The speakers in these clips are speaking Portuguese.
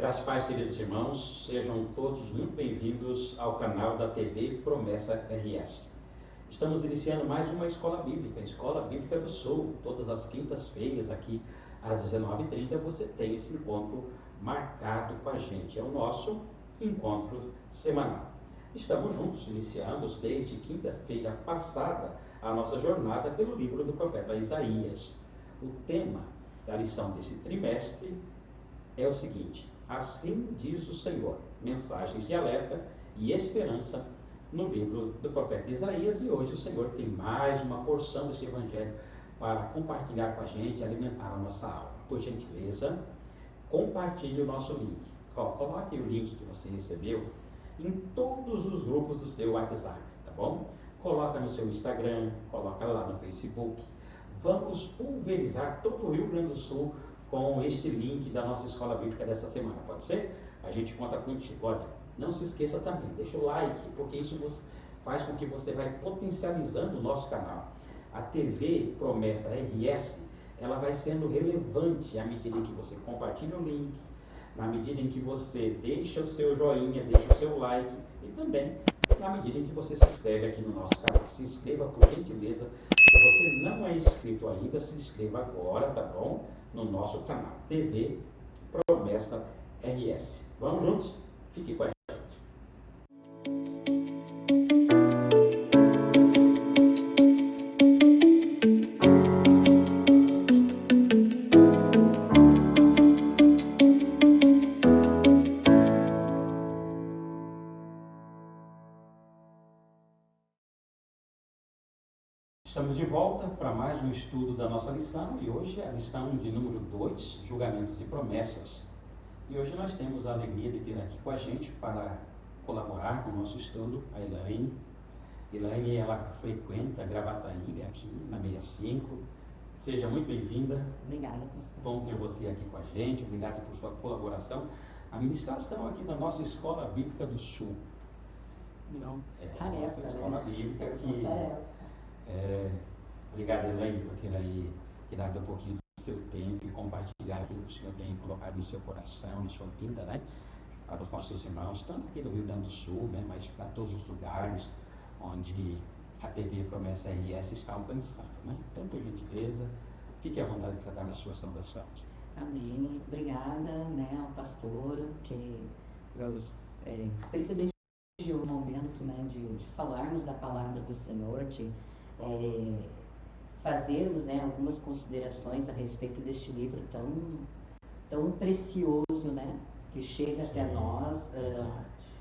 Graças a Deus, queridos irmãos, sejam todos muito bem-vindos ao canal da TV Promessa RS. Estamos iniciando mais uma Escola Bíblica, Escola Bíblica do Sul. Todas as quintas-feiras, aqui às 19h30, você tem esse encontro marcado com a gente. É o nosso encontro semanal. Estamos juntos, iniciamos desde quinta-feira passada a nossa jornada pelo livro do profeta Isaías. O tema da lição desse trimestre é o seguinte: assim diz o Senhor, mensagens de alerta e esperança no livro do profeta Isaías. E hoje o Senhor tem mais uma porção desse evangelho para compartilhar com a gente, alimentar a nossa alma. Por gentileza, compartilhe o nosso link. Coloque o link que você recebeu em todos os grupos do seu WhatsApp, tá bom? Coloca no seu Instagram, coloca lá no Facebook. Vamos pulverizar todo o Rio Grande do Sul com este link da nossa Escola Bíblica dessa semana, pode ser? A gente conta contigo. Olha, não se esqueça também, deixa o like, porque isso faz com que você vai potencializando o nosso canal. A TV Promessa RS, ela vai sendo relevante à medida em que você compartilha o link, na medida em que você deixa o seu joinha, deixa o seu like e também na medida em que você se inscreve aqui no nosso canal. Se inscreva, por gentileza. Se você não é inscrito ainda, se inscreva agora, tá bom? No nosso canal TV Promessa RS. Vamos juntos? Fique com a gente. Estamos de volta para mais um estudo da nossa lição, e hoje é a lição de número 2, Julgamentos e Promessas. E hoje nós temos a alegria de ter aqui com a gente para colaborar com o nosso estudo a Elaine. Elaine, ela frequenta Gravataí, aqui na 65. Seja muito bem-vinda. Obrigada, pastor. Bom ter você aqui com a gente, obrigado por sua colaboração. A ministração aqui da nossa Escola Bíblica do Sul. Não, a nossa Escola Bíblica que... Obrigado, Elaine, por ter aí tirado um pouquinho do seu tempo e compartilhar aquilo que o Senhor tem colocado em seu coração, em sua vida, né? Para os nossos irmãos, tanto aqui do Rio Grande do Sul, né? Mas para todos os lugares onde a TV Promessa RS está alcançando, né? Então, por gentileza, fique à vontade para dar a sua saudação. Amém. Obrigada, né, ao pastor, que privilegiou o momento, né, de falarmos da palavra do Senhor, de fazermos, né, algumas considerações a respeito deste livro tão precioso, né, que chega até nós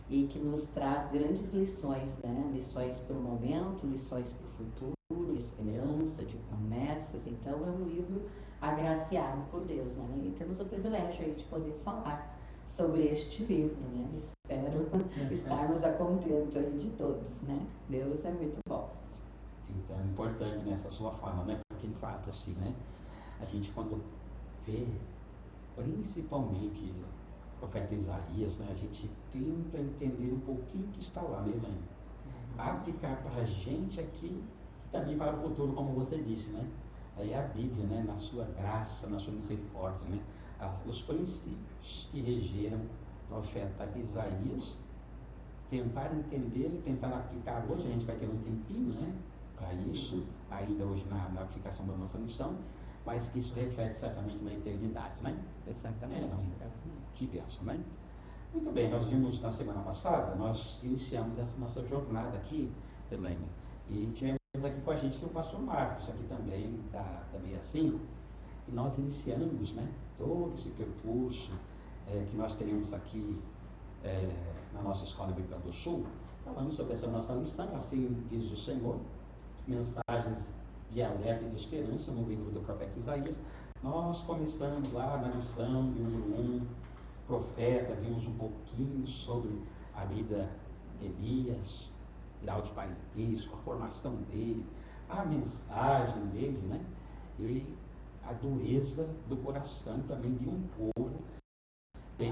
e que nos traz grandes lições, né, lições para o momento, lições para o futuro, esperança, de promessas. Então é um livro agraciado por Deus, né, e temos o privilégio aí de poder falar sobre este livro, né. Espero estarmos a contento aí de todos, né. Deus é muito bom. Então é importante nessa sua fala, né? Porque de fato, assim, né? A gente, quando vê, principalmente o profeta Isaías, né? A gente tenta entender um pouquinho o que está lá, né, Elaine? Aplicar para a gente aqui e também para o futuro, como você disse, né? Aí a Bíblia, né? Na sua graça, na sua misericórdia, né? Os princípios que regeram o profeta Isaías, tentar entender e tentar aplicar hoje. A gente vai ter um tempinho, né? Para isso, ainda hoje na aplicação da nossa lição, mas que isso reflete certamente na eternidade, né? Exatamente. Que bênção, né? Muito bem, nós vimos na semana passada, nós iniciamos essa nossa jornada aqui, Elaine, e tivemos aqui com a gente o pastor Marcos, aqui também da 65, e nós iniciamos, né, todo esse percurso que nós teremos aqui na nossa Escola Bíblica do Sul, falando sobre essa nossa lição, assim diz o Senhor, mensagens de alerta e de esperança no livro do profeta Isaías. Nós começamos lá na lição número 1, profeta, vimos um pouquinho sobre a vida de Elias, grau de parentesco, a formação dele, a mensagem dele, né? E a dureza do coração também de um povo, de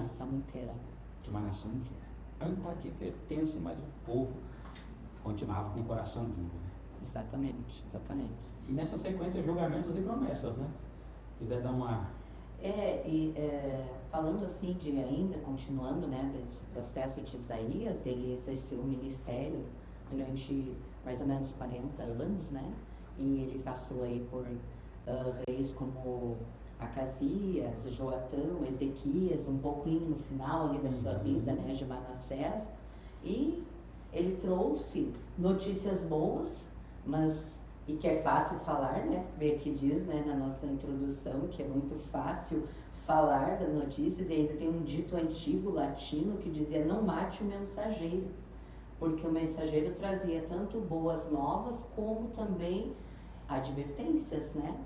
uma nação inteira. Antipertence, mas o povo continuava com o coração duro, né? Exatamente. E nessa sequência, julgamentos e promessas, né? Quiser dar uma Falando assim de ainda, continuando, né, desse processo de Isaías, ele exerceu o ministério durante mais ou menos 40 anos, né, e ele passou aí por reis como Acasias, Joatão, Ezequias, um pouquinho no final ali da sua vida, né, de Manassés, e ele trouxe notícias boas, mas, e que é fácil falar, né, porque aqui diz, né, na nossa introdução, que é muito fácil falar das notícias, e ainda tem um dito antigo latino que dizia: não mate o mensageiro, porque o mensageiro trazia tanto boas novas como também advertências, né?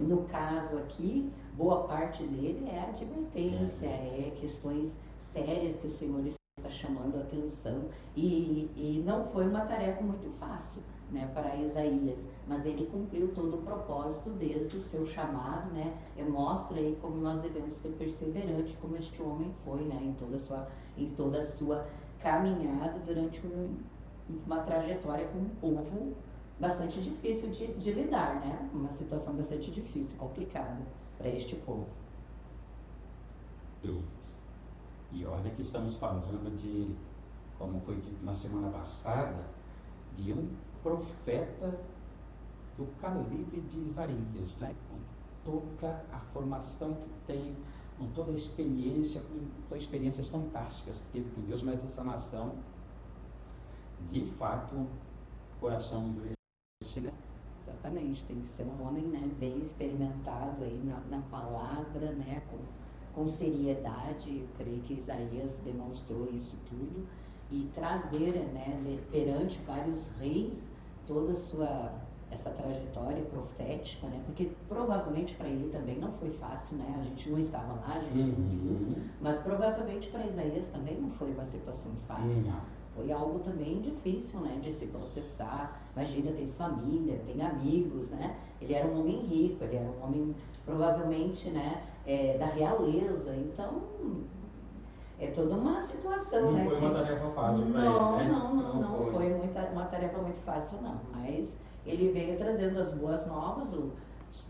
No caso aqui, boa parte dele é advertência, é questões sérias que o Senhor está chamando a atenção, e não foi uma tarefa muito fácil, né, para Isaías, mas ele cumpriu todo o propósito desde o seu chamado, né, e mostra aí como nós devemos ser perseverantes, como este homem foi, né, em toda a sua caminhada durante uma trajetória com um povo bastante difícil de lidar, né, uma situação bastante difícil, complicada para este povo. E olha que estamos falando de, como foi dito na semana passada, de um profeta do calibre de Isaías, né? Com toda a formação que tem, com toda a experiência, com experiências fantásticas que teve com Deus, mas essa nação, de fato, o coração endurecido. Exatamente, tem que ser um homem, né, bem experimentado aí na palavra, né, com seriedade. Eu creio que Isaías demonstrou isso tudo, e trazer, né, perante vários reis toda essa trajetória profética, né, porque provavelmente para ele também não foi fácil, né, a gente não estava lá, a gente não viu, mas provavelmente para Isaías também não foi uma situação fácil. Foi algo também difícil, né, de se processar. Imagina, tem família, tem amigos, né? Ele era um homem rico, ele era um homem provavelmente, né, da realeza. Então, é toda uma situação, não, né? Não foi uma tarefa fácil para ele, né? Não foi uma tarefa muito fácil, não. Mas ele veio trazendo as boas novas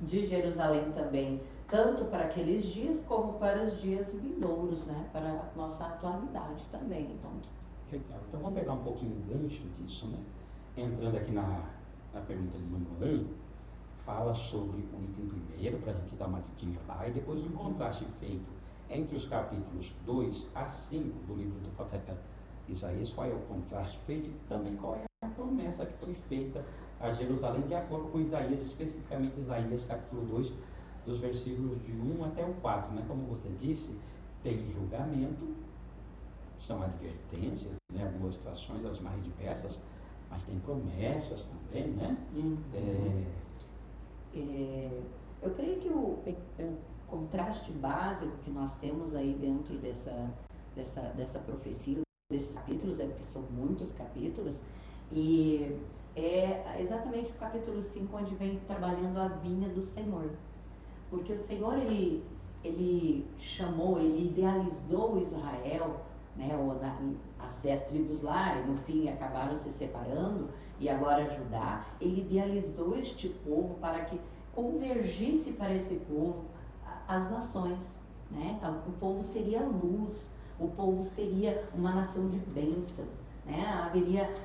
de Jerusalém também, tanto para aqueles dias como para os dias vindouros, né? Para a nossa atualidade também. Então vamos pegar um pouquinho o gancho disso, né? Entrando aqui na pergunta de número 1, fala sobre o item primeiro, para a gente dar uma diquinha lá, e depois um contraste feito entre os capítulos 2 a 5 do livro do profeta Isaías, qual é o contraste feito e também qual é a promessa que foi feita a Jerusalém, de acordo com Isaías, especificamente Isaías capítulo 2, dos versículos de 1 até o 4, né? Como você disse, tem julgamento, são advertências, né, demonstrações as mais diversas, mas tem promessas também, né? Eu creio que o contraste básico que nós temos aí dentro dessa profecia, desses capítulos, porque são muitos capítulos, e é exatamente o capítulo 5, onde vem trabalhando a vinha do Senhor. Porque o Senhor, ele chamou, ele idealizou Israel, né, as 10 tribos lá, e no fim acabaram se separando, e agora Judá. Ele idealizou este povo para que convergisse para esse povo as nações, né? O povo seria luz, o povo seria uma nação de bênção, né?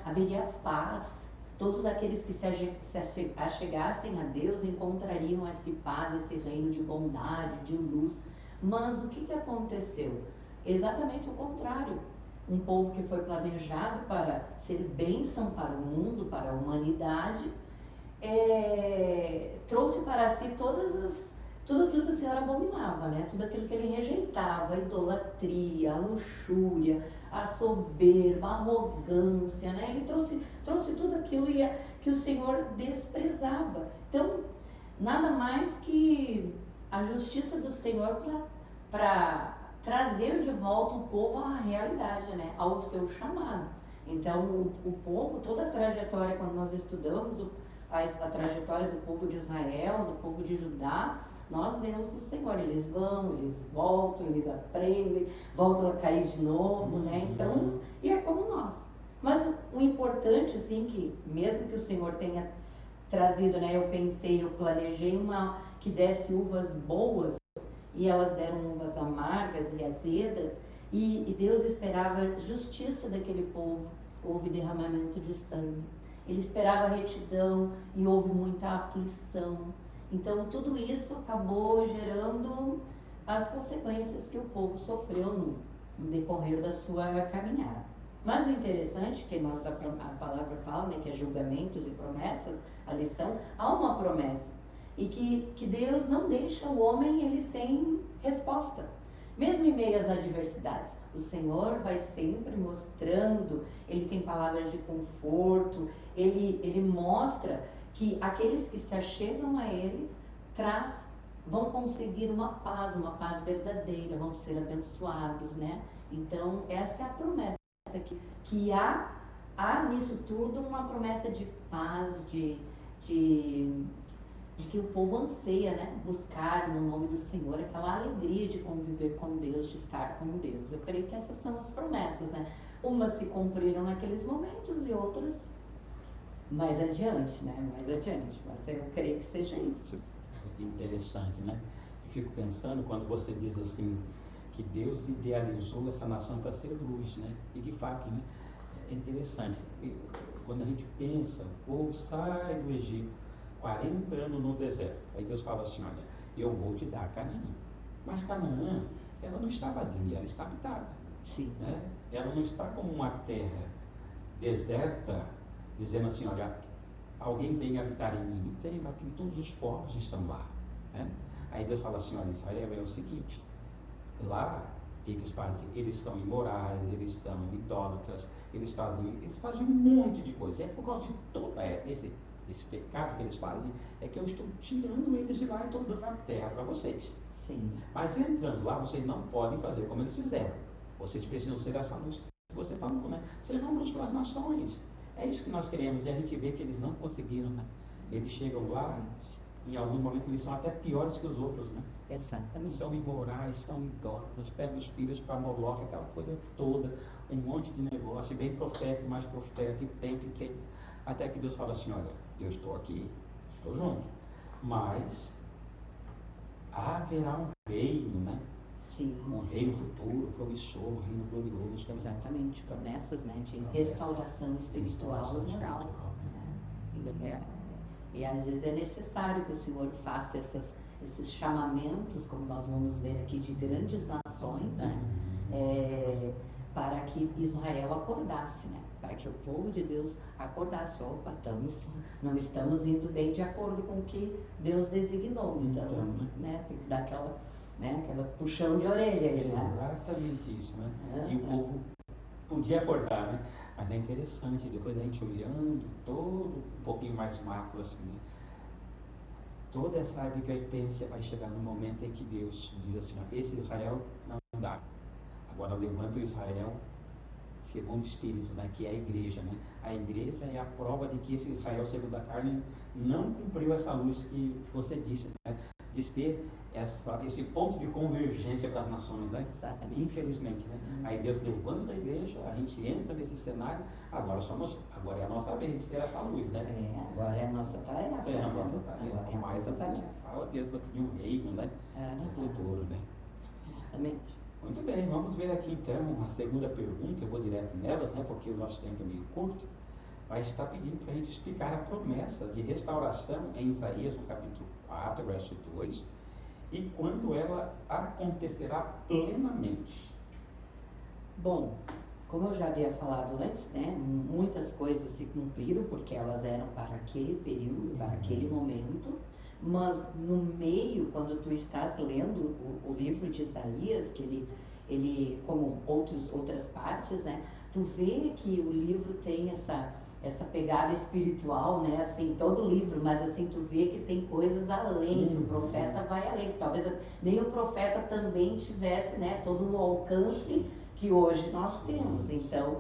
Haveria paz. Todos aqueles que se achegassem a Deus encontrariam esse paz, esse reino de bondade, de luz. Mas o que aconteceu? Exatamente o contrário. Um povo que foi planejado para ser bênção para o mundo, para a humanidade, trouxe para si tudo aquilo que o Senhor abominava, né? Tudo aquilo que ele rejeitava: a idolatria, a luxúria, a soberba, a arrogância, né? Ele trouxe tudo aquilo que o Senhor desprezava. Então, nada mais que a justiça do Senhor para trazer de volta o povo à realidade, né? Ao seu chamado. Então, o povo, toda a trajetória, quando nós estudamos a trajetória do povo de Israel, do povo de Judá, nós vemos o Senhor, eles vão, eles voltam, eles aprendem, voltam a cair de novo, né? Então, e é como nós. Mas o importante, assim, que mesmo que o Senhor tenha trazido, né? Eu planejei que desse uvas boas, e elas deram uvas amargas e azedas, e Deus esperava justiça daquele povo, houve derramamento de sangue. Ele esperava retidão e houve muita aflição. Então tudo isso acabou gerando as consequências que o povo sofreu no decorrer da sua caminhada. Mas o interessante, que a palavra fala, né, que é julgamentos e promessas, a lição, há uma promessa. E que Deus não deixa o homem ele sem resposta. Mesmo em meio às adversidades, o Senhor vai sempre mostrando, Ele tem palavras de conforto, Ele mostra que aqueles que se achegam a Ele vão conseguir uma paz verdadeira, vão ser abençoados, né? Então, esta é a promessa, que há nisso tudo uma promessa de paz, de que o povo anseia, né? Buscar no nome do Senhor aquela alegria de conviver com Deus, de estar com Deus. Eu creio que essas são as promessas, né? Umas se cumpriram naqueles momentos e outras mais adiante, né? Mais adiante, mas eu creio que seja isso. Interessante, né? Eu fico pensando quando você diz assim, que Deus idealizou essa nação para ser luz, né? E de fato, né? É interessante. Quando a gente pensa, o povo sai do Egito, 40 anos no deserto. Aí Deus fala assim, olha, eu vou te dar Canaã. Mas Canaã, ela não está vazia, ela está habitada. Sim. Né? Ela não está como uma terra deserta, dizendo assim, olha, alguém vem habitar em mim. Tem, aqui todos os povos estão lá. Né? Aí Deus fala assim, olha, Israel, é o seguinte, lá, o que eles fazem? Eles são imorais, eles são idólatras, eles fazem um monte de coisa. É por causa de todo esse pecado que eles fazem, é que eu estou tirando eles de lá e estou dando a terra para vocês. Sim. Mas entrando lá, vocês não podem fazer como eles fizeram. Vocês precisam ser essa luz que você falou, né? Serão luz para as nações. É isso que nós queremos, e a gente vê que eles não conseguiram, né? Eles chegam lá, em algum momento eles são até piores que os outros, né? Exatamente. São imorais, são idólatras, pegam os filhos para Moloque, aquela coisa toda, um monte de negócio, bem profeta, mais profeta, e tem. Até que Deus fala assim, olha, eu estou aqui, estou junto, mas haverá um reino, né? Sim. Um reino futuro, promissor, um reino glorioso. Exatamente, promessas, né, de restauração espiritual geral. E às vezes é necessário que o Senhor faça esses chamamentos, como nós vamos ver aqui, de grandes nações, né? Para que Israel acordasse, né? Para que o povo de Deus acordasse. Opa, não estamos indo bem de acordo com o que Deus designou. Então, né, tem que dar aquela puxão de orelha aí, né? Exatamente isso, né? E o povo podia acordar, né? Mas é interessante, depois a gente olhando todo um pouquinho mais macro assim, né? Toda essa advertência vai chegar no momento em que Deus diz assim, ó, esse Israel não dá. Agora levanta o Israel segundo o Espírito, né? Que é a igreja, né? A igreja é a prova de que esse Israel segundo a carne não cumpriu essa luz que você disse, né? De ser esse ponto de convergência para as nações, né? Exatamente. Infelizmente, né? Aí Deus levanta a igreja, a gente entra nesse cenário, agora é a nossa vez de ter essa luz, né? Agora é a nossa tarefa. É a nossa tarefa. Mas fala Deus de um reino, né? No futuro, né? Exatamente. Muito bem, vamos ver aqui então a segunda pergunta, eu vou direto nelas, né? Porque o nosso tempo é meio curto. Mas está pedindo para a gente explicar a promessa de restauração em Isaías, no capítulo 4, verso 2, e quando ela acontecerá plenamente. Bom, como eu já havia falado antes, né, muitas coisas se cumpriram porque elas eram para aquele período, para aquele momento, mas no meio, quando tu estás lendo o livro de Isaías, que ele como outras partes, né, tu vê que o livro tem essa pegada espiritual, né, assim, todo o livro, mas assim, tu vê que tem coisas além, que o profeta vai além, que talvez nem o profeta também tivesse, né, todo o alcance que hoje nós temos. Então,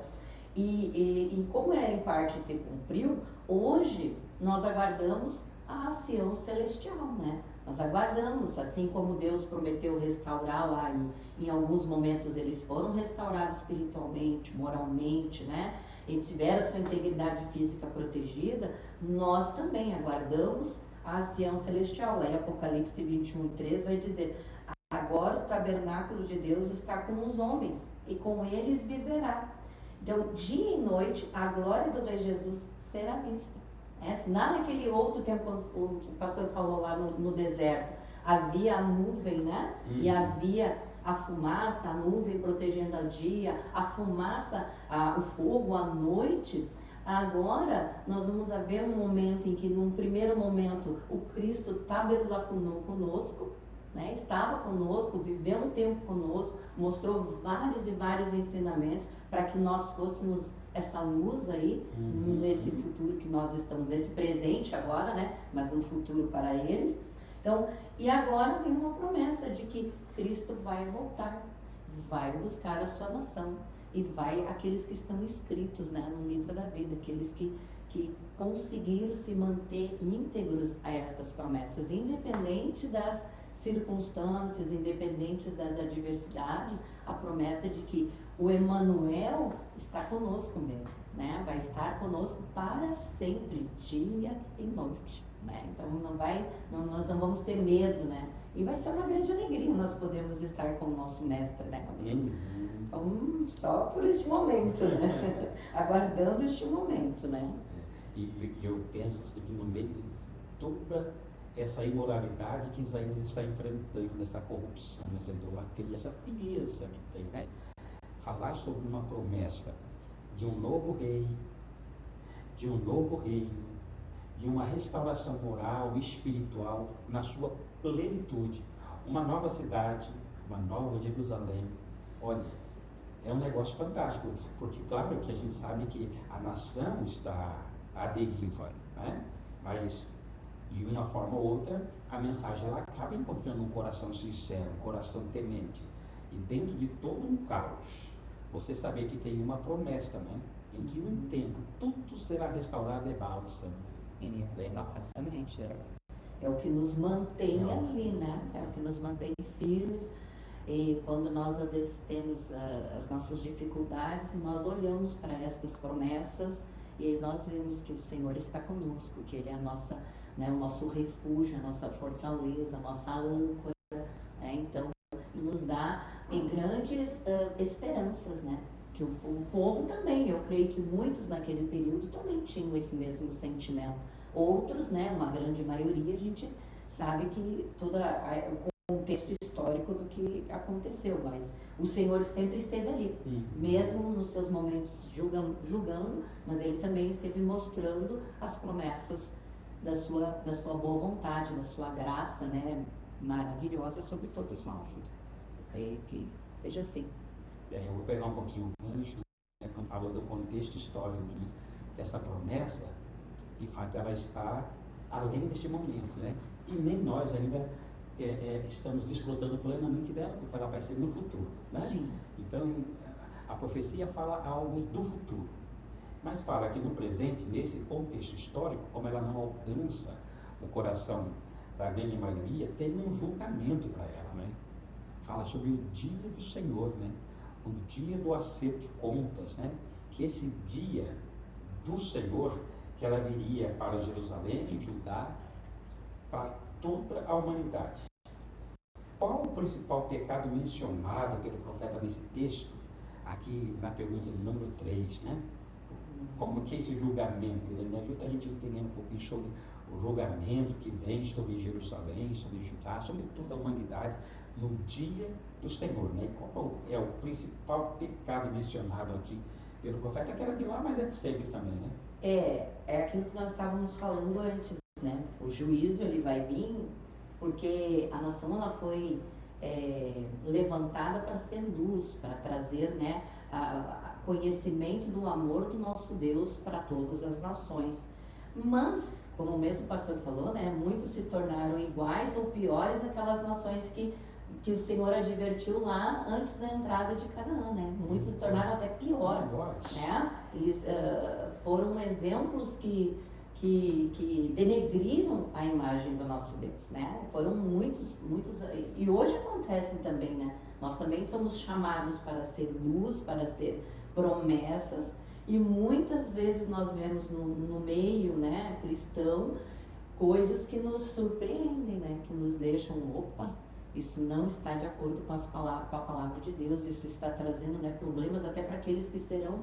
e como em parte se cumpriu, hoje nós aguardamos a Sião celestial, né? Nós aguardamos, assim como Deus prometeu restaurar lá, e em alguns momentos eles foram restaurados espiritualmente, moralmente, né? E tiveram sua integridade física protegida, nós também aguardamos a Sião celestial. Lá em Apocalipse 21:3 vai dizer: Agora o tabernáculo de Deus está com os homens, e com eles viverá. Então, dia e noite, a glória do Rei Jesus será vista. Lá naquele outro tempo, o que o pastor falou lá no deserto, havia a nuvem, né? E havia a fumaça, a nuvem protegendo a dia, a fumaça, o fogo à noite. Agora, nós vamos ver um momento em que, num primeiro momento, o Cristo tabernaculou conosco, né? Estava conosco, viveu um tempo conosco, mostrou vários e vários ensinamentos para que nós fôssemos essa luz aí, nesse futuro que nós estamos, nesse presente agora, né? Mas no futuro para eles. Então, e agora vem uma promessa de que Cristo vai voltar, vai buscar a sua nação e vai aqueles que estão escritos, né, no livro da vida, aqueles que conseguiram se manter íntegros a estas promessas, independente das circunstâncias, independente das adversidades, a promessa de que o Emanuel está conosco mesmo, né? Vai estar conosco para sempre, dia e noite, né? Então nós não vamos ter medo, né? E vai ser uma grande alegria nós podemos estar com o nosso mestre, né? Então, só por este momento, né? Aguardando este momento, né? E eu penso assim, no meio de toda essa imoralidade que Isaías está enfrentando, essa corrupção, essa frieza que tem, né? Falar sobre uma promessa de um novo rei, de um novo reino, de uma restauração moral e espiritual na sua plenitude, uma nova cidade, uma nova Jerusalém. Olha, é um negócio fantástico, porque claro que a gente sabe que a nação está à deriva, né? Mas de uma forma ou outra, a mensagem ela acaba encontrando um coração sincero, um coração temente. E dentro de todo um caos, você saber que tem uma promessa, né? Em que um tempo tudo será restaurado e bálsamo. Exatamente. É o que nos mantém ali, né? É o que nos mantém firmes. E quando nós às vezes temos as nossas dificuldades, nós olhamos para estas promessas e nós vemos que o Senhor está conosco, que Ele é a nossa, né, o nosso refúgio, a nossa fortaleza, a nossa âncora, né? Então, nos dá grandes esperanças, né? Que o povo também, eu creio que muitos naquele período também tinham esse mesmo sentimento. Outros, né, uma grande maioria, a gente sabe que todo o contexto histórico do que aconteceu, mas o Senhor sempre esteve ali, mesmo nos seus momentos julgando, mas Ele também esteve mostrando as promessas da sua boa vontade, da sua graça, né, maravilhosa sobre todos nós. Creio que seja assim. Eu vou pegar um pouquinho o gancho, né, quando falou do contexto histórico dessa promessa, de fato ela está além deste momento, né? E nem nós ainda estamos desfrutando plenamente dela, porque ela vai ser no futuro, né? Sim. Então, a profecia fala algo do futuro, mas fala que no presente, nesse contexto histórico, como ela não alcança o coração da grande maioria, tem um julgamento para ela, né? Fala sobre o dia do Senhor, né? O dia do acerto de contas, né? Que esse dia do Senhor, que ela viria para Jerusalém e Judá, para toda a humanidade. Qual o principal pecado mencionado pelo profeta nesse texto? Aqui na pergunta de número 3, né? Como que esse julgamento, ele ajuda a gente a entender um pouquinho sobre o julgamento que vem sobre Jerusalém, sobre Judá, sobre toda a humanidade, no dia do Senhor, né? Qual é o principal pecado mencionado aqui pelo profeta, que era de lá, mas é de sempre também, né? É aquilo que nós estávamos falando antes, né? O juízo, ele vai vir porque a nação, ela foi levantada para ser luz, para trazer, né, conhecimento do amor do nosso Deus para todas as nações. Mas, como o mesmo pastor falou, né, muitos se tornaram iguais ou piores aquelas nações que o Senhor advertiu lá antes da entrada de Canaã, né? Muitos se tornaram até pior, né? Eles foram exemplos que denegriram a imagem do nosso Deus, né? Foram muitos, e hoje acontecem também, né? Nós também somos chamados para ser luz, para ser promessas, e muitas vezes nós vemos no meio, né, cristão, coisas que nos surpreendem, né? Que nos deixam, opa, isso não está de acordo com com a palavra de Deus, isso está trazendo, né, problemas até para aqueles que serão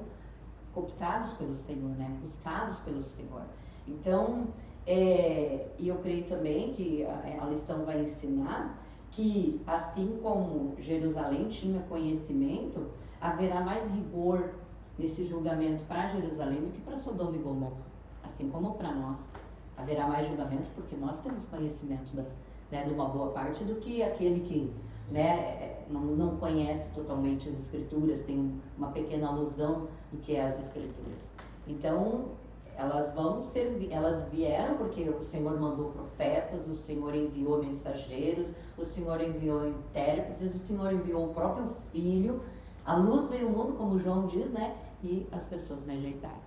cooptados pelo Senhor, né, buscados pelo Senhor. Então, e eu creio também que a lição vai ensinar que, assim como Jerusalém tinha conhecimento, haverá mais rigor nesse julgamento para Jerusalém do que para Sodoma e Gomorra, assim como para nós. Haverá mais julgamento porque nós temos conhecimento de uma boa parte do que aquele que, né, não conhece totalmente as Escrituras, tem uma pequena alusão do que é as Escrituras. Então, elas vão servir, elas vieram porque o Senhor mandou profetas, o Senhor enviou mensageiros, o Senhor enviou intérpretes, o Senhor enviou o próprio Filho, a luz veio ao mundo, como João diz, né? E as pessoas rejeitaram.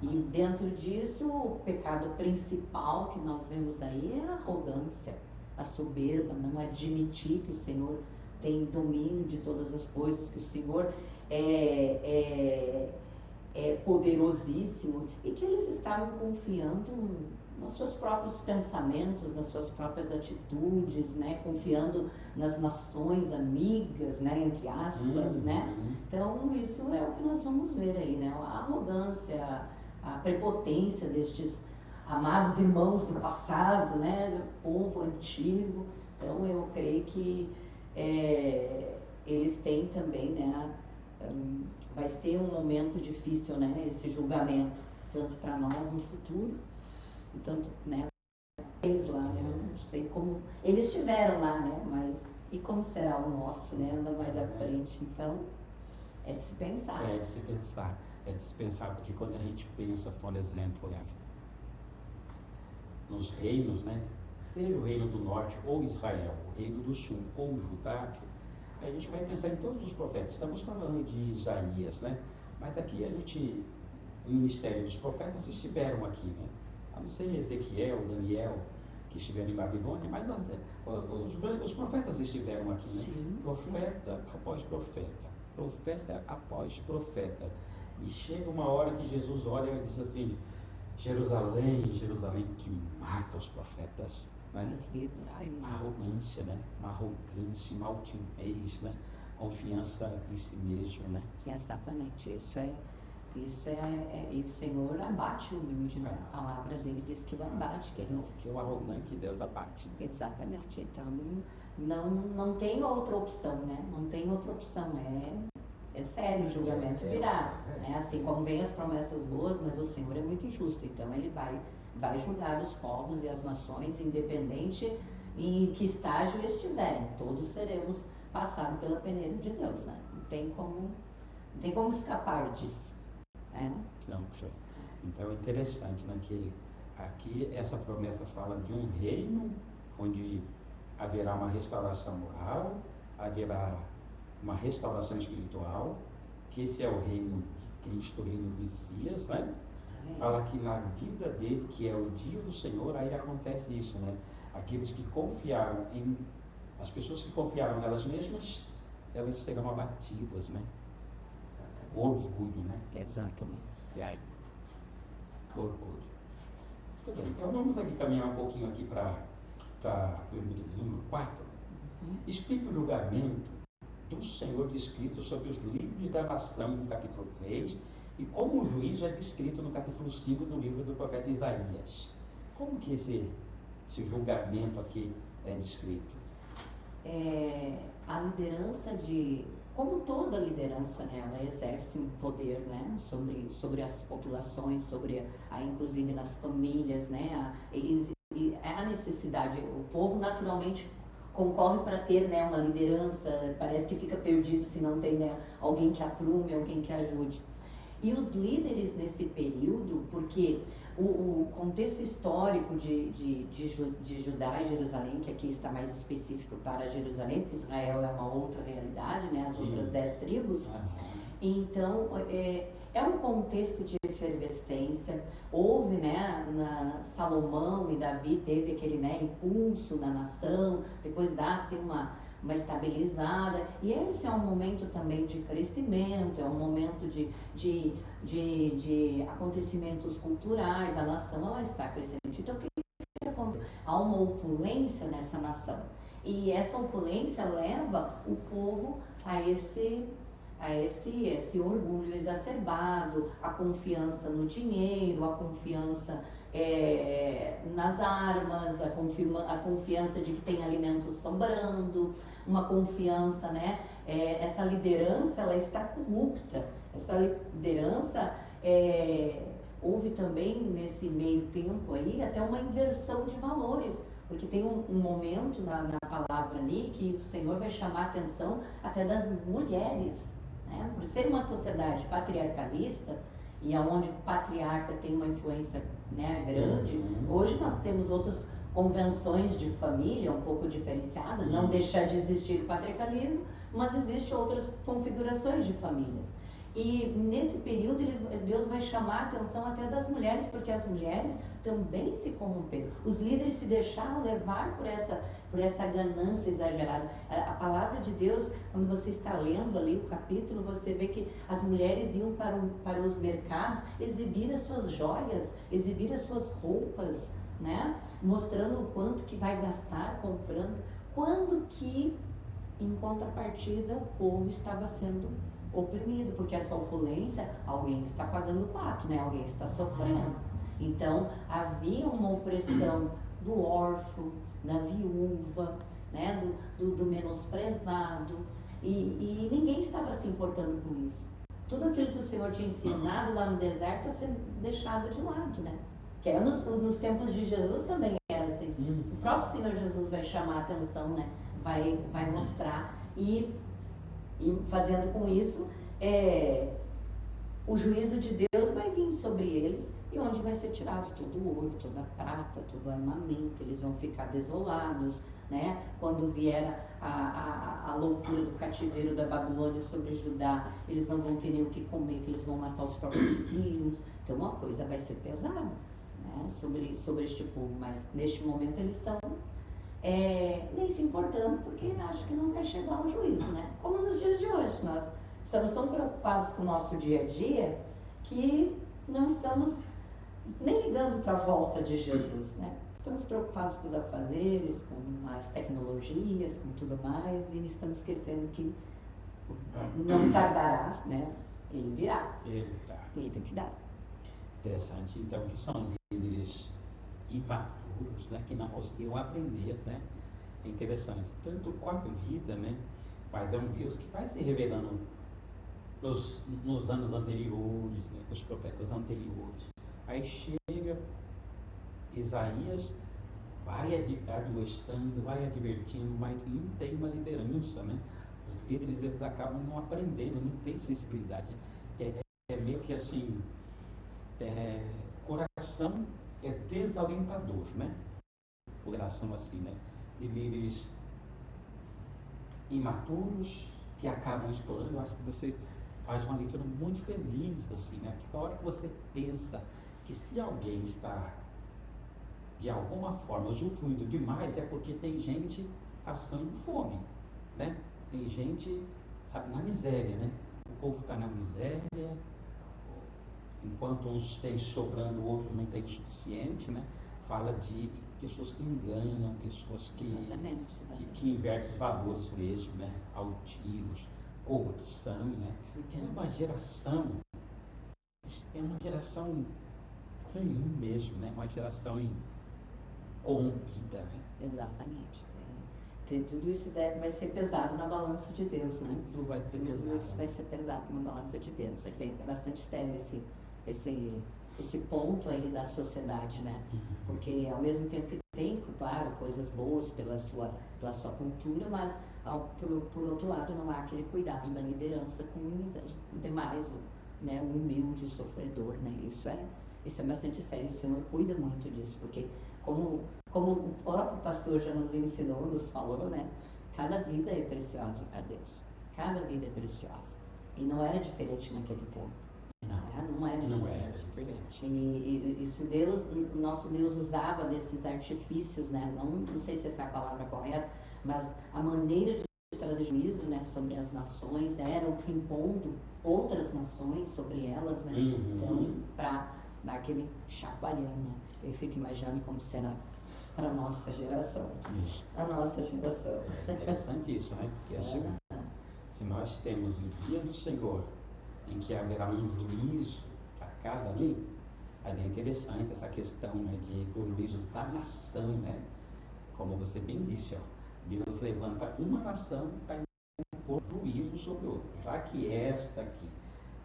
E dentro disso, o pecado principal que nós vemos aí é a arrogância, a soberba, não admitir que o Senhor tem domínio de todas as coisas, que o Senhor é poderosíssimo, e que eles estavam confiando nos seus próprios pensamentos, nas suas próprias atitudes, né? Confiando nas nações amigas, né? Entre aspas, né? Então isso é o que nós vamos ver aí, né? A arrogância, a prepotência destes amados irmãos do passado, né? Do povo antigo. Então eu creio que eles têm também, né? Vai ser um momento difícil, né? Esse julgamento, tanto para nós no futuro, e tanto, né? Eles lá, né? Eu não sei como eles estiveram lá, né? Mas e como será o nosso, né? Anda mais à frente. Então, é de se pensar. É de se pensar. É de se pensar, porque quando a gente pensa, por exemplo, nos reinos, né? Seja o reino do norte ou Israel, o reino do sul ou Judá, a gente vai pensar em todos os profetas. Estamos falando de Isaías, né? Mas aqui o ministério dos profetas estiveram aqui, né? A não ser Ezequiel, Daniel, que estiveram em Babilônia, mas os profetas estiveram aqui, né? Sim. Profeta após profeta, profeta após profeta. E chega uma hora que Jesus olha e diz assim: Jerusalém, Jerusalém, que mata os profetas. Né? Uma arrogância, né? Uma arrogância, uma altivez, né? Confiança em si mesmo, né? Exatamente, e o Senhor abate o humilde, né? A palavra dele diz que ele abate, que o arrogante Deus abate. Exatamente, então não tem outra opção, né? Não tem outra opção, é sério, o julgamento virá, né? Assim como vem as promessas boas, mas o Senhor é muito justo, então ele vai julgar os povos e as nações, independente em que estágio estiverem. Todos seremos passados pela peneira de Deus, né? Não tem como escapar disso. Né? Não, então é interessante, né, que aqui essa promessa fala de um reino onde haverá uma restauração moral, haverá uma restauração espiritual, que esse é o reino de Cristo, o reino do Messias, né? Fala que na vida dele, que é o dia do Senhor, aí acontece isso, né? Aqueles que confiaram as pessoas que confiaram nelas mesmas, elas serão abatidas, né? Orgulho, né? Exatamente. Orgulho. Tudo bem, então vamos aqui caminhar um pouquinho aqui para a pergunta número 4. Explique o julgamento do Senhor descrito sobre os líderes da nação, no capítulo 3, e como o juízo é descrito no capítulo 5 do livro do profeta Isaías. Como que esse julgamento aqui é descrito? A liderança como toda liderança, né, ela exerce um poder, né, sobre as populações, inclusive nas famílias, né, a necessidade, o povo naturalmente concorre para ter, né, uma liderança, parece que fica perdido se não tem, né, alguém que aprume, alguém que ajude. E os líderes nesse período, porque o contexto histórico de Judá e Jerusalém, que aqui está mais específico para Jerusalém, porque Israel é uma outra realidade, né, as outras 10 tribos, então é um contexto de efervescência. Houve, né, Salomão e Davi teve aquele, né, impulso da nação, depois dá-se uma estabilizada, e esse é um momento também de crescimento, é um momento de acontecimentos culturais, a nação ela está crescente. Então, o que acontece? Há uma opulência nessa nação. E essa opulência leva o povo a esse orgulho exacerbado, a confiança no dinheiro, a confiança nas armas, a confiança de que tem alimentos sobrando, uma confiança, né? Essa liderança, ela está corrupta. Essa liderança, houve também nesse meio tempo aí até uma inversão de valores, porque tem um momento na palavra ali que o Senhor vai chamar a atenção até das mulheres, né? Por ser uma sociedade patriarcalista, e onde o patriarca tem uma influência, né, grande, hoje nós temos outras convenções de família um pouco diferenciadas, não deixar de existir o patriarcalismo, mas existem outras configurações de famílias. E nesse período Deus vai chamar a atenção até das mulheres, porque as mulheres também se corromperam. Os líderes se deixaram levar por essa ganância exagerada. A palavra de Deus, quando você está lendo ali o capítulo, você vê que as mulheres iam para os mercados exibir as suas joias, exibir as suas roupas, né? Mostrando o quanto que vai gastar comprando, quando que, em contrapartida, o povo estava sendo oprimido, porque essa opulência, alguém está pagando o pato, né? Alguém está sofrendo. Então, havia uma opressão do órfão, da viúva, né? do menosprezado, e ninguém estava se importando com isso. Tudo aquilo que o Senhor tinha ensinado lá no deserto está sendo deixado de lado, né? Que era nos tempos de Jesus também era assim. O próprio Senhor Jesus vai chamar a atenção, né? Vai mostrar e fazendo com isso, o juízo de Deus vai vir sobre eles, e onde vai ser tirado todo o ouro, toda a prata, todo o armamento, eles vão ficar desolados, né? Quando vier a loucura do cativeiro da Babilônia sobre Judá, eles não vão ter nem o que comer, que eles vão matar os próprios filhos. Então uma coisa vai ser pesada, né? sobre este povo, mas neste momento eles estão nem se importando, porque acho que não vai chegar o juízo, né? Como nos dias de hoje, nós estamos tão preocupados com o nosso dia a dia que não estamos nem ligando para a volta de Jesus, né? Estamos preocupados com os afazeres, com as tecnologias, com tudo mais, e estamos esquecendo que não tardará, né? Ele virá. Ele tem que dar. Interessante, então, que são líderes imaturos, né, que não conseguiram aprender, né? É interessante, tanto com a vida, né? Mas é um Deus que vai se revelando nos anos anteriores, né, os profetas anteriores. Aí chega Isaías, vai admoestando, vai advertindo, mas não tem uma liderança, né? Os líderes, eles acabam não aprendendo, não tem sensibilidade. É meio que assim, coração desalentador, né? Coração assim, né? De líderes imaturos que acabam explorando. Eu acho que você faz uma leitura muito feliz, assim, né? Que a hora que você pensa que se alguém está de alguma forma usufruindo demais, é porque tem gente passando fome, né? Tem gente na miséria, né? O povo está na miséria, enquanto uns têm sobrando, outros não têm o suficiente, né? Fala de pessoas que enganam, pessoas que invertem os valores mesmo, né? Altivos, corrupção, né? É uma geração ruim mesmo, né? Uma geração corrompida, né? Exatamente. Tudo isso vai ser pesado na balança de Deus, né? Tudo vai ser pesado. Tudo isso vai ser pesado na balança de Deus. É bastante sério esse ponto aí da sociedade, né? Porque ao mesmo tempo que tem, claro, coisas boas pela sua cultura, mas por outro lado não há aquele cuidado da liderança com os demais, né? O humilde, o sofredor, né? Isso é bastante sério. O Senhor cuida muito disso, porque como o próprio pastor já nos ensinou, nos falou, né? Cada vida é preciosa para Deus. Cada vida é preciosa. E não era diferente naquele tempo. Não era diferente. E isso nosso Deus usava desses artifícios, né? Não sei se essa é a palavra correta, mas a maneira de trazer juízo, né, sobre as nações era impondo outras nações sobre elas, né? Então, para dar aquele chacoalhão, né? Eu fico imaginando como será para a nossa geração. Isso. A nossa geração. É interessante isso, né? Porque assim, se nós temos o dia do Senhor, em que haverá um juízo para cada um, aí é interessante essa questão, né, do juízo da nação, né? Como você bem disse, ó, Deus levanta uma nação para impor juízo sobre outra, já que esta aqui,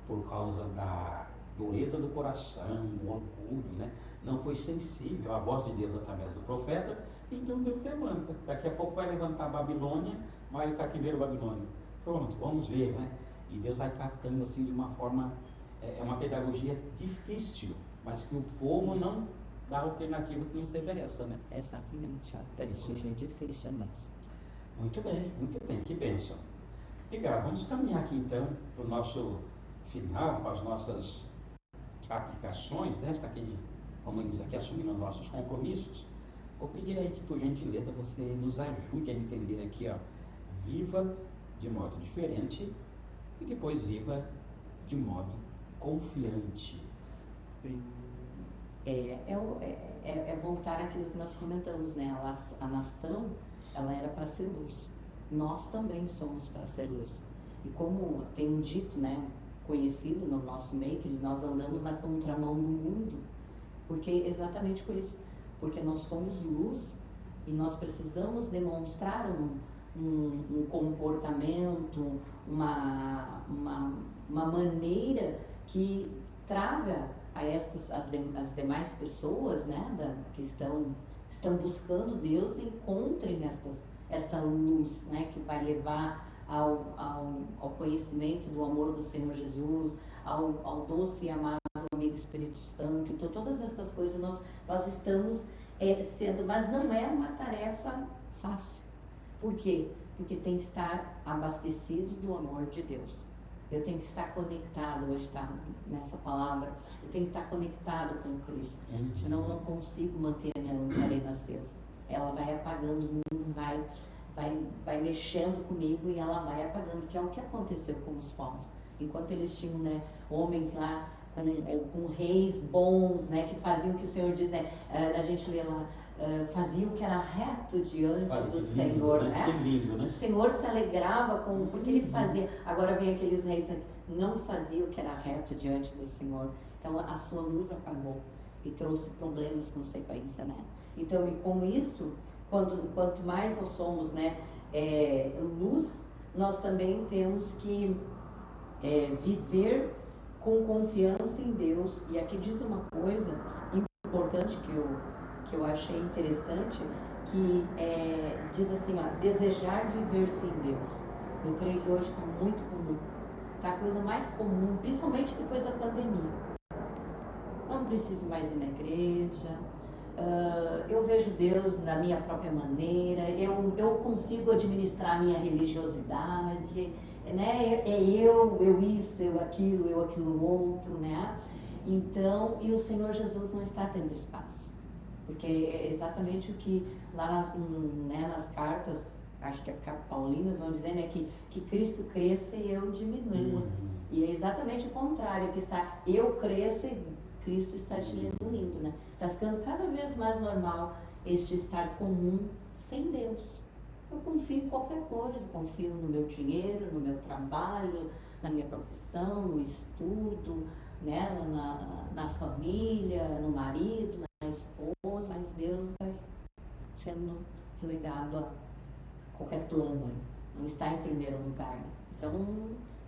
por causa da dureza do coração, do orgulho, né, não foi sensível à voz de Deus através do profeta, então Deus levanta. Daqui a pouco vai levantar a Babilônia, vai o cativeiro Babilônia. Pronto, vamos ver, né? E Deus vai tratando assim de uma forma, é uma pedagogia difícil, mas que o povo não dá alternativa que não seja essa, né? Exatamente, a pedagogia é difícil mesmo. Muito bem, que bênção. Legal, vamos caminhar aqui então para o nosso final, para as nossas aplicações, né? Para que, como diz aqui, assumindo nossos compromissos. Vou pedir aí que, por gentileza, você nos ajude a entender aqui, ó, viva de modo diferente e depois viva de modo confiante. É voltar àquilo que nós comentamos, né? A nação, ela era para ser luz. Nós também somos para ser luz. E como tem um dito, né, conhecido no nosso meio, que nós andamos na contramão do mundo, porque exatamente por isso, porque nós somos luz e nós precisamos demonstrar um comportamento, uma maneira que traga a as demais pessoas, né, que estão buscando Deus, encontrem esta luz, né, que vai levar ao conhecimento do amor do Senhor Jesus, ao doce e amado amigo Espírito Santo. Então, todas essas coisas nós estamos sendo, mas não é uma tarefa fácil. Por quê? Porque tem que estar abastecido do amor de Deus. Eu tenho que estar conectado, hoje está nessa palavra, eu tenho que estar conectado com Cristo. Senão eu não consigo manter a minha lamparina acesa. Ela vai apagando o mundo, vai mexendo comigo e ela vai apagando, que é o que aconteceu com os povos. Enquanto eles tinham, né, homens lá com reis bons, né, que faziam o que o Senhor diz, né, a gente lê lá, fazia o que era reto diante do Senhor, né? Que lindo, né? O Senhor se alegrava porque ele fazia. Agora vem aqueles reis que não faziam o que era reto diante do Senhor. Então a sua luz apagou e trouxe problemas com sequência, né? Então, e com isso, quanto mais nós somos, né, luz, nós também temos que viver com confiança em Deus. E aqui diz uma coisa importante que eu achei interessante, que diz assim, ó, desejar viver sem Deus. Eu creio que hoje está muito comum. Está a coisa mais comum, principalmente depois da pandemia. Não preciso mais ir na igreja, eu vejo Deus da minha própria maneira, eu consigo administrar a minha religiosidade, né? Eu isso, eu aquilo outro, né? Então, e o Senhor Jesus não está tendo espaço. Porque é exatamente o que lá nas cartas, acho que é Paulinas, vão dizer, né, que Cristo cresça e eu diminua. E é exatamente o contrário, que está eu cresça e Cristo está diminuindo, né? Está ficando cada vez mais normal este estar comum sem Deus. Eu confio em qualquer coisa, confio no meu dinheiro, no meu trabalho, na minha profissão, no estudo, né, na família, no marido, na esposa, mas Deus vai sendo relegado a qualquer plano, não está em primeiro lugar. Então,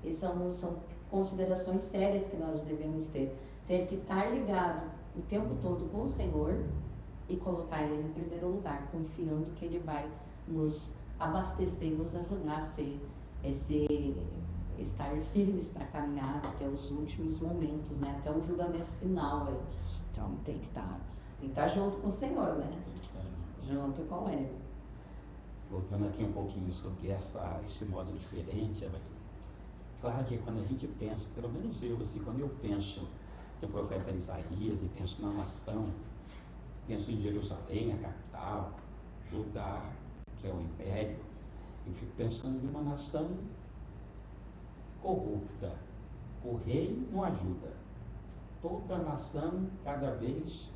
essas são considerações sérias que nós devemos ter que estar ligado o tempo todo com o Senhor e colocar Ele em primeiro lugar, confiando que Ele vai nos abastecer, nos ajudar a estar firmes para caminhar até os últimos momentos, né? Até o julgamento final. Então tem que estar junto com o Senhor, né? Junto com Ele. Voltando aqui um pouquinho sobre esse modo diferente, claro que quando a gente pensa, pelo menos eu, assim, quando eu penso no profeta Isaías e penso na nação, penso em Jerusalém, a capital, Judá, que é o império, eu fico pensando em uma nação corrupta. O rei não ajuda. Toda a nação cada vez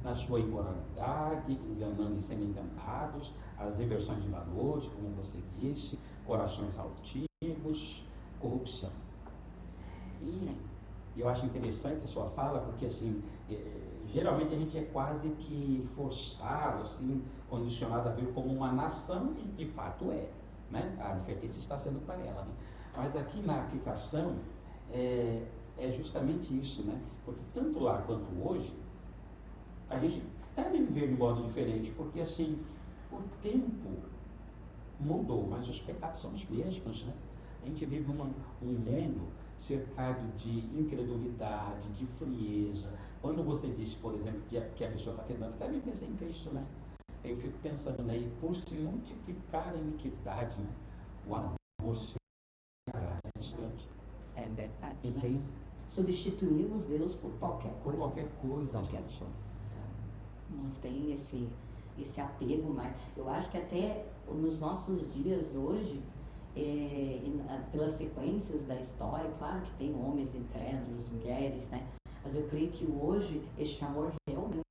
na sua imoralidade, enganando e sendo enganados, as inversões de valores, como você disse, corações altivos, corrupção. E eu acho interessante a sua fala, porque assim, geralmente a gente é quase que forçado, assim, condicionado a ver como uma nação, e de fato é, né? A advertência está sendo para ela, né? Mas aqui na aplicação é justamente isso, né? Porque tanto lá quanto hoje, a gente deve viver de modo diferente, porque assim, o tempo mudou, mas os pecados são os mesmos, né? A gente vive um mundo cercado de incredulidade, de frieza. Quando você disse, por exemplo, que a pessoa está tentando até viver sem Cristo, né? Eu fico pensando, né? E por se multiplicar a iniquidade, né? O amor se distante. É verdade. Entende? Substituímos Deus por qualquer coisa. Por qualquer coisa. Qualquer coisa. Não tem esse apego mais. Eu acho que até nos nossos dias hoje, pelas sequências da história, claro que tem homens incrédulos, mulheres, né? Mas eu creio que hoje este amor realmente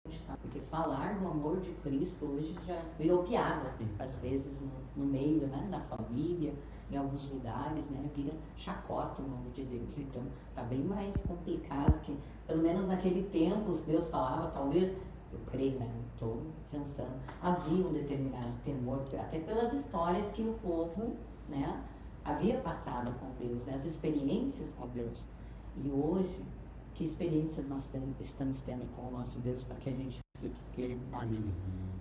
está. Porque falar do amor de Cristo hoje já virou piada, às vezes no meio, né, da família, em alguns lugares, né, vira chacota o nome de Deus. Então está bem mais complicado, que pelo menos naquele tempo Deus falava, talvez, eu creio, né, estou pensando, havia um determinado temor, até pelas histórias que o povo, né, havia passado com Deus, né, as experiências com Deus. E hoje, que experiências nós estamos tendo com o nosso Deus para que a gente fique amigo?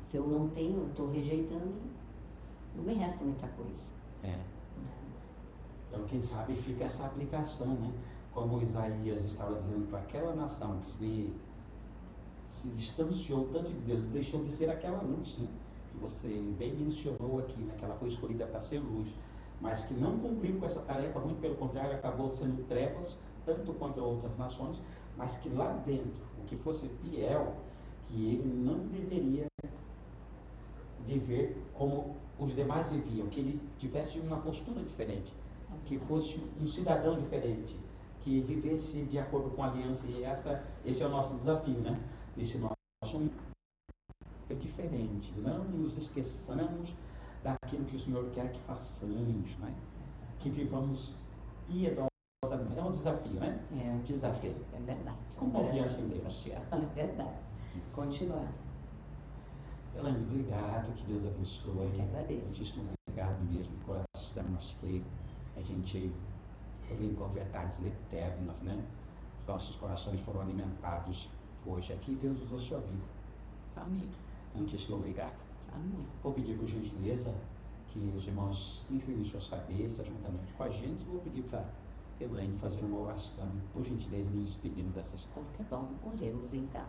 Se eu não tenho, estou rejeitando, não me resta muita coisa. Então, quem sabe fica essa aplicação, né? Como Isaías estava dizendo para aquela nação que se distanciou tanto de Deus, deixou de ser aquela luz, né? Que você bem mencionou aqui, né? Que ela foi escolhida para ser luz, mas que não cumpriu com essa tarefa, muito pelo contrário, acabou sendo trevas, tanto contra outras nações, mas que lá dentro, o que fosse fiel, que ele não deveria viver como os demais viviam, que ele tivesse uma postura diferente, que fosse um cidadão diferente, que vivesse de acordo com a aliança. E esse é o nosso desafio, né? Esse nosso mundo é diferente. Não nos esqueçamos daquilo que o Senhor quer que façamos, né? Que vivamos piedosamente. É um desafio, né? É um desafio, é verdade. Com confiança em Deus. É verdade. Continuar. Elaine, obrigado, que Deus abençoe. Eu que agradeço. Muitíssimo obrigado mesmo, de coração, mas que a gente brincou verdades eternas, né? Nossos corações foram alimentados hoje aqui. Deus usou sua vida. Amém. Muitíssimo obrigado. Amém. Vou pedir por gentileza que os irmãos inclinem suas cabeças juntamente com a gente. Vou pedir para Elaine fazer uma oração, por gentileza, nos despedindo dessa escola. Tá bom, oremos então.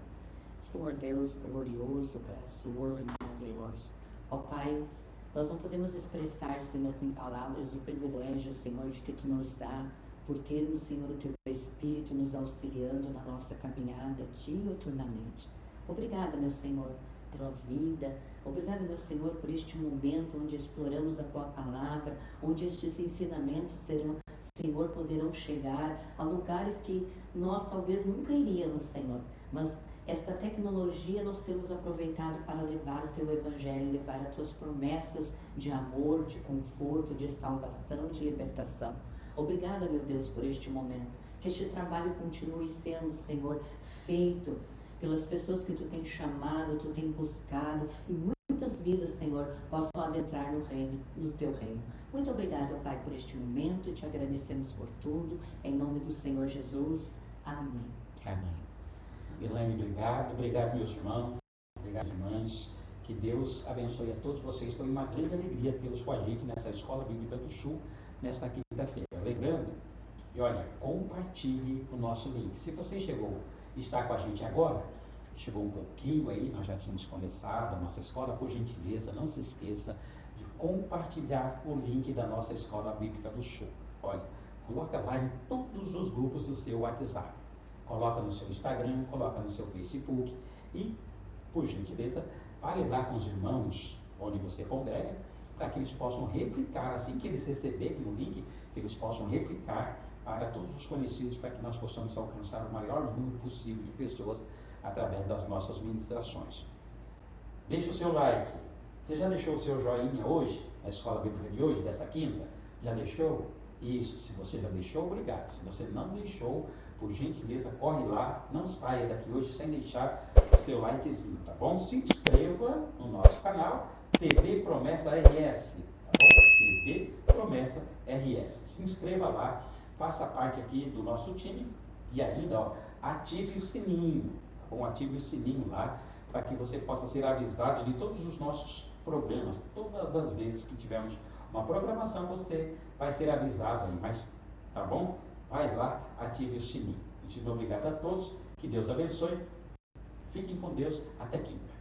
Senhor Deus glorioso, gracioso e maravilhoso. Ó Pai, nós não podemos expressar, Senhor, com palavras o privilégio, Senhor, de que Tu nos dá por termos, Senhor, o Teu Espírito nos auxiliando na nossa caminhada diuturnamente. Obrigada, meu Senhor, pela vida. Obrigada, meu Senhor, por este momento onde exploramos a Tua Palavra, onde estes ensinamentos serão, Senhor, poderão chegar a lugares que nós talvez nunca iríamos, Senhor, mas esta tecnologia nós temos aproveitado para levar o Teu Evangelho, levar as Tuas promessas de amor, de conforto, de salvação, de libertação. Obrigada, meu Deus, por este momento. Que este trabalho continue sendo, Senhor, feito pelas pessoas que Tu tens chamado, Tu tens buscado, e muitas vidas, Senhor, possam adentrar no reino, no Teu reino. Muito obrigada, Pai, por este momento, e Te agradecemos por tudo, em nome do Senhor Jesus. Amém. Amém. Elaine, obrigado. Obrigado, meus irmãos. Obrigado, irmãs. Que Deus abençoe a todos vocês. Foi uma grande alegria tê-los com a gente nessa Escola Bíblica do Sul, nesta quinta-feira. Lembrando, e olha, compartilhe o nosso link. Se você está com a gente agora, chegou um pouquinho aí, nós já tínhamos começado a nossa escola, por gentileza, não se esqueça de compartilhar o link da nossa Escola Bíblica do Sul. Olha, coloca lá em todos os grupos do seu WhatsApp. Coloca no seu Instagram, coloca no seu Facebook e, por gentileza, fale lá com os irmãos onde você congrega, para que eles possam replicar, assim que eles receberem o link, que eles possam replicar para todos os conhecidos, para que nós possamos alcançar o maior número possível de pessoas através das nossas ministrações. Deixe o seu like. Você já deixou o seu joinha hoje, na Escola Bíblica de hoje, dessa quinta? Já deixou? Isso, se você já deixou, obrigado. Se você não deixou, por gentileza, corre lá, não saia daqui hoje sem deixar o seu likezinho, tá bom? Se inscreva no nosso canal, TV Promessa RS, tá bom? TV Promessa RS. Se inscreva lá, faça parte aqui do nosso time e ainda, ó, ative o sininho, tá bom? Ative o sininho lá, para que você possa ser avisado de todos os nossos programas. Todas as vezes que tivermos uma programação, você vai ser avisado aí, mas tá bom? Vai lá, ative o sininho. Muito obrigado a todos, que Deus abençoe. Fiquem com Deus, até quinta.